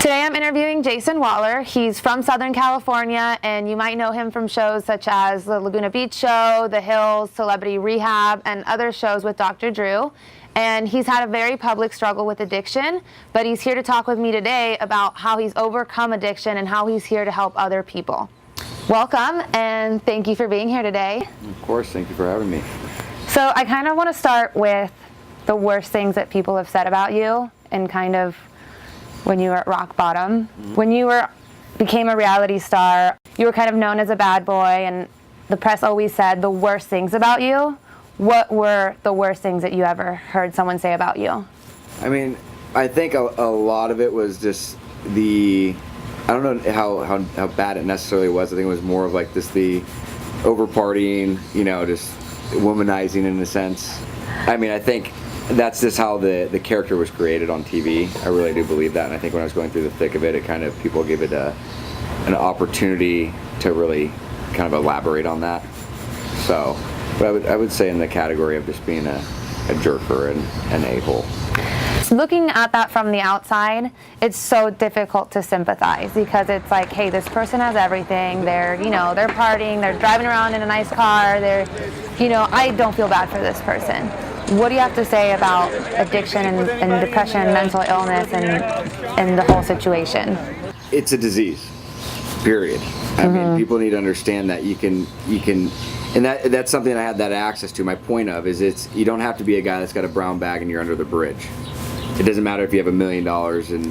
Today I'm interviewing Jason Waller. He's from Southern California, and you might know him from shows such as the Laguna Beach Show, The Hills, Celebrity Rehab, and other shows with Dr. Drew. And he's had a very public struggle with addiction, but he's here to talk with me today about how he's overcome addiction and how he's here to help other people. Welcome, and thank you for being here today. Of course, thank you for having me. So I kind of want to start with the worst things that people have said about you and kind of when you were at rock bottom. When you became a reality star, you were kind of known as a bad boy, and the press always said the worst things about you. What were the worst things that you ever heard someone say about you? I mean, I think a lot of it was just I don't know how bad it necessarily was. I think it was more of like just the over partying, just womanizing in a sense. I mean, I think that's just how the character was created on TV. I really do believe that, and I think when I was going through the thick of it, people gave it an opportunity to really kind of elaborate on that. So, but I would say in the category of just being a jerk or an a-hole. Looking at that from the outside, it's so difficult to sympathize because it's like, hey, this person has everything. They're partying, they're driving around in a nice car. I don't feel bad for this person. What do you have to say about addiction and depression and mental illness and the whole situation? It's a disease, period. I mean, people need to understand that you can, and that's something I had that access to. My point of is you don't have to be a guy that's got a brown bag and you're under the bridge. It doesn't matter if you have $1 million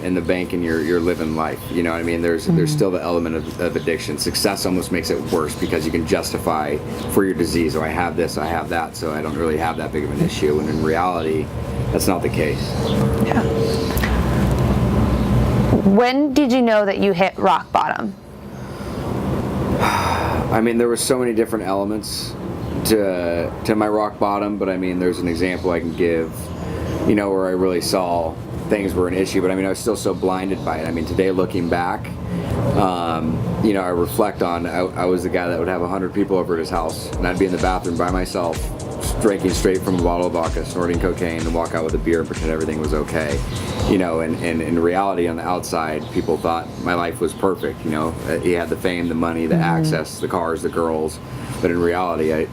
in the bank and you're living life. You know what I mean? There's still the element of addiction. Success almost makes it worse because you can justify for your disease. Oh, I have this, I have that, so I don't really have that big of an issue. And in reality, that's not the case. Yeah. When did you know that you hit rock bottom? I mean, there were so many different elements to my rock bottom, but I mean, there's an example I can give. Where I really saw things were an issue, but I mean, I was still so blinded by it. I mean, today looking back, I reflect on, I was the guy that would have 100 people over at his house, and I'd be in the bathroom by myself, drinking straight from a bottle of vodka, snorting cocaine, and walk out with a beer and pretend everything was okay. And in reality, on the outside, people thought my life was perfect. He had the fame, the money, the access, the cars, the girls, but in reality, I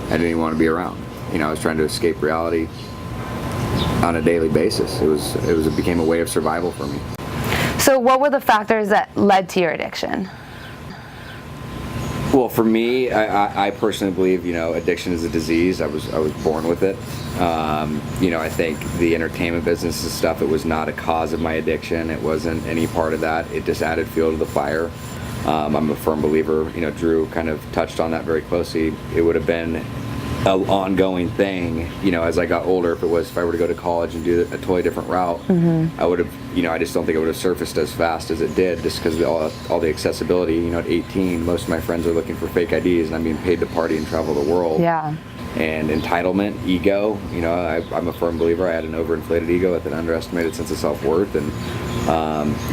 didn't even want to be around. I was trying to escape reality on a daily basis. It became a way of survival for me. So what were the factors that led to your addiction? Well, for me, I personally believe, addiction is a disease. I was born with it. I think the entertainment business and stuff, it was not a cause of my addiction. It wasn't any part of that. It just added fuel to the fire. I'm a firm believer, Drew kind of touched on that very closely. It would have been an ongoing thing, as I got older. If I were to go to college and do a totally different route, I would have, I just don't think it would have surfaced as fast as it did, just because of all the accessibility. At 18, most of my friends are looking for fake IDs, and I'm being paid to party and travel the world. Yeah. And entitlement, ego, I'm a firm believer. I had an overinflated ego with an underestimated sense of self-worth, and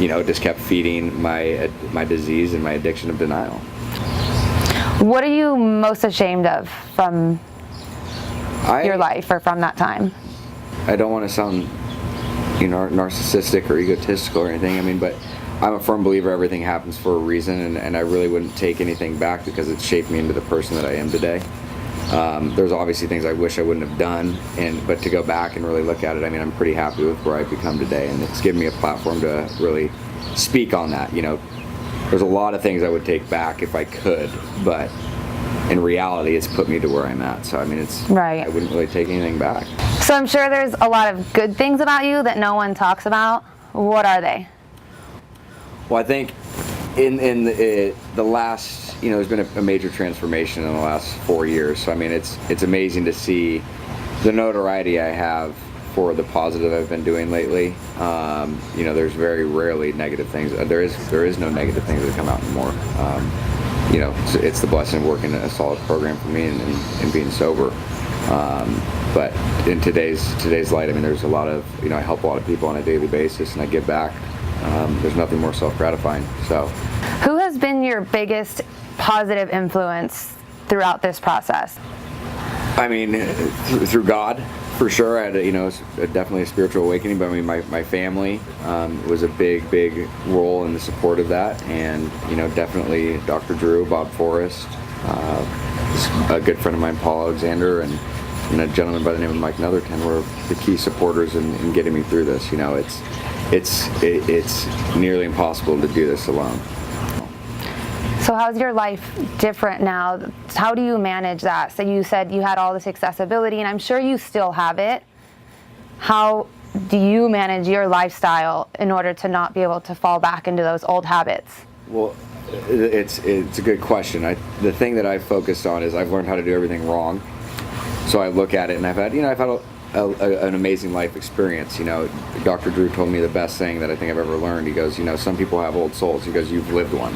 it just kept feeding my disease and my addiction of denial. What are you most ashamed of from your life or from that time? I don't want to sound, narcissistic or egotistical or anything. I mean, but I'm a firm believer everything happens for a reason, and I really wouldn't take anything back because it shaped me into the person that I am today. There's obviously things I wish I wouldn't have done, but to go back and really look at it, I mean, I'm pretty happy with where I've become today, and it's given me a platform to really speak on that. There's a lot of things I would take back if I could, but in reality, it's put me to where I'm at. So, I mean, right. I wouldn't really take anything back. So I'm sure there's a lot of good things about you that no one talks about. What are they? Well, I think in the last, there's been a major transformation in the last 4 years. So, I mean, it's amazing to see the notoriety I have for the positive I've been doing lately. There's very rarely negative things. There is no negative things that come out anymore. It's the blessing of working in a solid program for me and being sober. But in today's light, I mean, there's a lot of, I help a lot of people on a daily basis, and I give back. There's nothing more self-gratifying. So, who has been your biggest positive influence throughout this process? I mean, through God, For sure, I had definitely a spiritual awakening. But I mean, my family was a big role in the support of that, and definitely Dr. Drew, Bob Forrest, a good friend of mine, Paul Alexander, and a gentleman by the name of Mike Netherton were the key supporters in getting me through this. It's nearly impossible to do this alone. So how's your life different now? How do you manage that? So you said you had all this accessibility, and I'm sure you still have it. How do you manage your lifestyle in order to not be able to fall back into those old habits? Well, it's a good question. The thing that I've focused on is I've learned how to do everything wrong. So I look at it, and I've had an amazing life experience. Dr. Drew told me the best thing that I think I've ever learned. He goes, some people have old souls. He goes, you've lived one.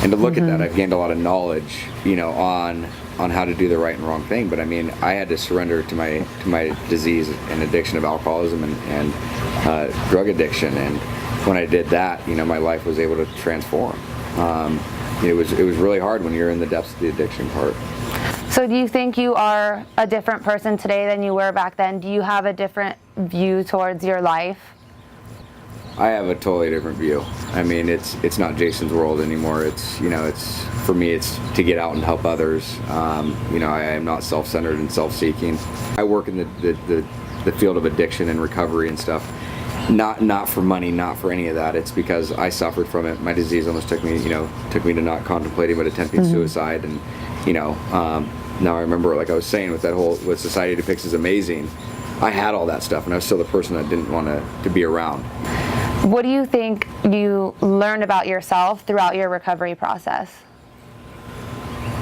And to look at that, I've gained a lot of knowledge, on how to do the right and wrong thing. But I mean, I had to surrender to my disease and addiction of alcoholism and drug addiction. And when I did that, my life was able to transform. It was really hard when you're in the depths of the addiction part. So do you think you are a different person today than you were back then? Do you have a different view towards your life? I have a totally different view. I mean, it's not Jason's world anymore. It's for me, it's to get out and help others. I am not self-centered and self-seeking. I work in the field of addiction and recovery and stuff. Not for money, not for any of that. It's because I suffered from it. My disease almost took me to not contemplating but attempting suicide. And now I remember, like I was saying, with that whole what society depicts as amazing, I had all that stuff, and I was still the person that didn't want to be around. What do you think you learned about yourself throughout your recovery process?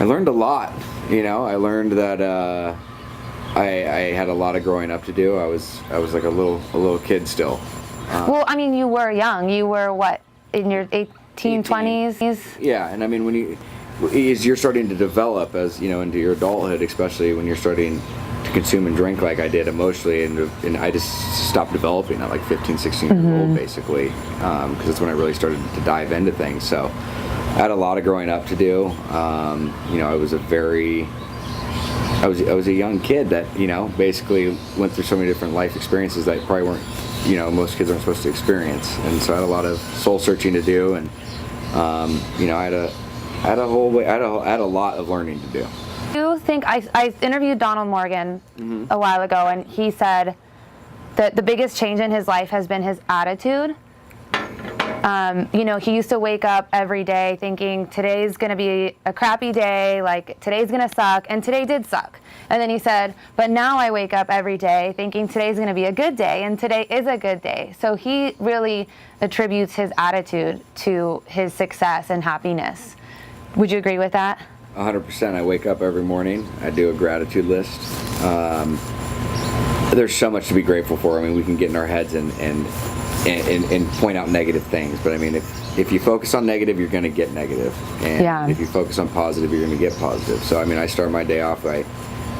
I learned a lot. I learned that I had a lot of growing up to do. I was like a little kid still. Well, I mean, you were young. You were what, in your 18, 20s? Yeah, and I mean, as you're starting to develop into your adulthood, especially when you're starting to consume and drink like I did emotionally, and I just stopped developing at like 15, 16 years old, basically, because that's when I really started to dive into things. So I had a lot of growing up to do. I was a young kid that basically went through so many different life experiences that probably weren't most kids aren't supposed to experience, and so I had a lot of soul searching to do, and I had a lot of learning to do. You think I interviewed Donald Morgan a while ago, and he said that the biggest change in his life has been his attitude. He used to wake up every day thinking today's going to be a crappy day, like today's going to suck, and today did suck. And then he said, but now I wake up every day thinking today's going to be a good day, and today is a good day. So he really attributes his attitude to his success and happiness. Would you agree with that? 100%. I wake up every morning. I do a gratitude list. There's so much to be grateful for. I mean, we can get in our heads and point out negative things, but I mean, if you focus on negative, you're going to get negative, and if you focus on positive, you're going to get positive. So I mean, I start my day off by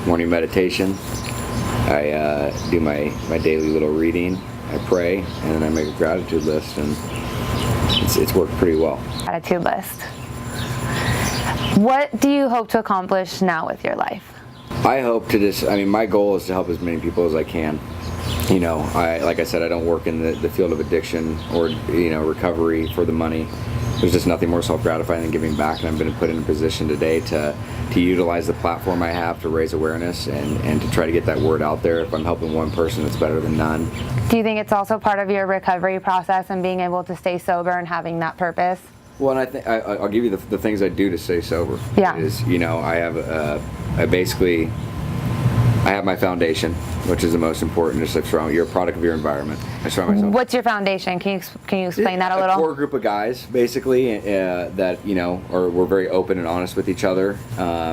morning meditation. I do my daily little reading. I pray, and then I make a gratitude list, and it's worked pretty well. Gratitude list. What do you hope to accomplish now with your life? I hope to my goal is to help as many people as I can. Like I said, I don't work in the field of addiction or, recovery for the money. There's just nothing more self-gratifying than giving back, and I've been put in a position today to utilize the platform I have to raise awareness and to try to get that word out there. If I'm helping one person, it's better than none. Do you think it's also part of your recovery process and being able to stay sober and having that purpose? Well, and I think I'll give you the things I do to stay sober. Yeah. I have my foundation, which is the most important. You're a product of your environment. I surround myself. What's your foundation? Can you explain that a little? A core group of guys, basically, that we're very open and honest with each other.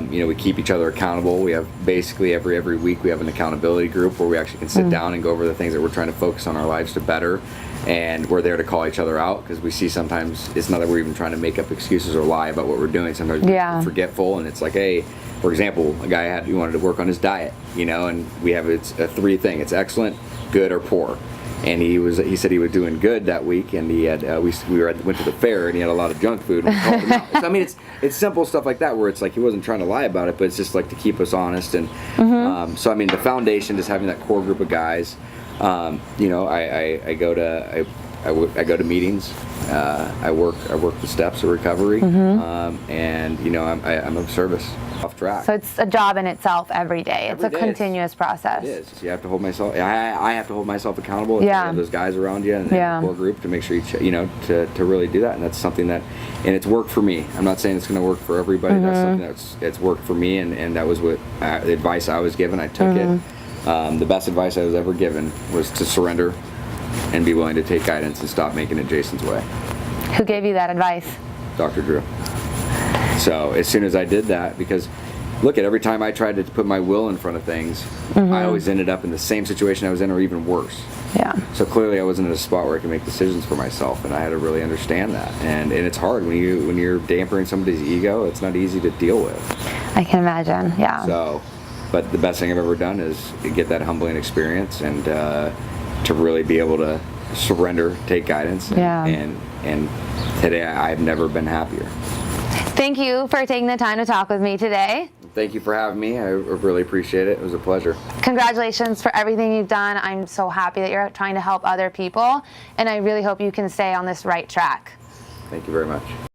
We keep each other accountable. We have basically every week we have an accountability group where we actually can sit down and go over the things that we're trying to focus on our lives to better. And we're there to call each other out, because we see sometimes it's not that we're even trying to make up excuses or lie about what we're doing. Sometimes we're forgetful, and it's like, hey, for example, a guy he wanted to work on his diet, and we have it's a 3 thing. It's excellent, good, or poor. and he said he was doing good that week, and he had went to the fair, and he had a lot of junk food. And we called him out. So, I mean, it's simple stuff like that where it's like he wasn't trying to lie about it, but it's just like to keep us honest. And so I mean, the foundation, just having that core group of guys. You know, I go to meetings. I work the steps of recovery, and you know, I'm of service. Off track. So it's a job in itself every day. It's a continuous process. It is. You have to hold myself. I have to hold myself accountable. Yeah. You have those guys around you and the core group to make sure you know to really do that. And that's something that, and it's worked for me. I'm not saying it's going to work for everybody. That's something it's worked for me, and that was what the advice I was given. I took it. The best advice I was ever given was to surrender and be willing to take guidance and stop making it Jason's way. Who gave you that advice? Dr. Drew. So as soon as I did that, because look at every time I tried to put my will in front of things, I always ended up in the same situation I was in or even worse. Yeah. So clearly I wasn't in a spot where I could make decisions for myself, and I had to really understand that. And it's hard when you're dampering somebody's ego. It's not easy to deal with. I can imagine. Yeah. So, but the best thing I've ever done is get that humbling experience and to really be able to surrender, take guidance, and today I've never been happier. Thank you for taking the time to talk with me today. Thank you for having me. I really appreciate it. It was a pleasure. Congratulations for everything you've done. I'm so happy that you're trying to help other people, and I really hope you can stay on this right track. Thank you very much.